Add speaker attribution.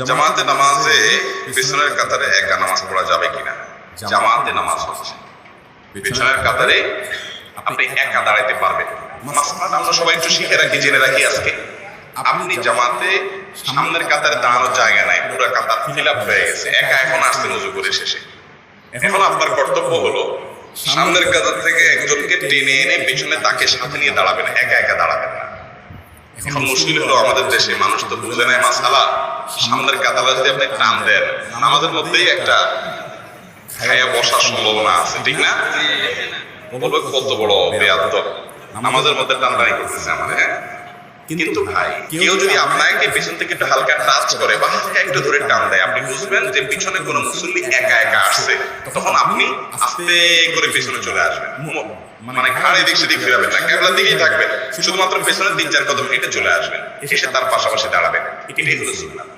Speaker 1: জামাতে নামাজে পিছনের কাতারে একা নামাজ পড়া যাবে কিনা? জামাতে নামাজ হচ্ছে পিছনের কাতারে আপনি একা দাঁড়াইতে পারবেন। মাসলাটা আমরা সবাই একটু শিখে রাখি, জেনে রাখি আজকে। আপনি জামাতে সামনের কাতারে দাঁড়ানোর জায়গা নাই, পুরো কাতার ফিল আপ হয়ে গেছে, একা এখন আসছেন ওযু করে শেষে। এখন আপনার কর্তব্য হলো সামনের কাতার থেকে একজনকে টেনে এনে পিছনে তাকে সাথে নিয়ে দাঁড়াবেন, একা একা দাঁড়াবেন না। এখন মুশকিল হলো আমাদের দেশে মানুষ তো বুঝে নেয় মাসালা, সামনের কাতারে যদি আপনি টান দেন আমাদের মধ্যেই একটা খায়া বসার সম্ভাবনা আছে, ঠিক না? বলবে কত বড় বেয়াদব, আমাদের মধ্যে টানটানি করতেছে আমার। হ্যাঁ, কিন্তু ভাই কেউ যদি আপনাকে পিছন থেকে একটু হালকা টাচ করে বা হালকা একটু ধরে টান দেয়, আপনি বুঝবেন যে পিছনে কোনো মুসল্লি একা একা আসছে। তখন আপনি আস্তে করে পিছনে চলে আসবেন, মানে ঘাড়ে দিক সেদিক ফিরাবেন না, ক্যাবলার দিকেই থাকবেন, শুধুমাত্র পেছনের 3-4 কদম হেঁটে চলে আসবেন, এসে তার পাশাপাশি দাঁড়াবেন। এটাই হলো সুন্নাত।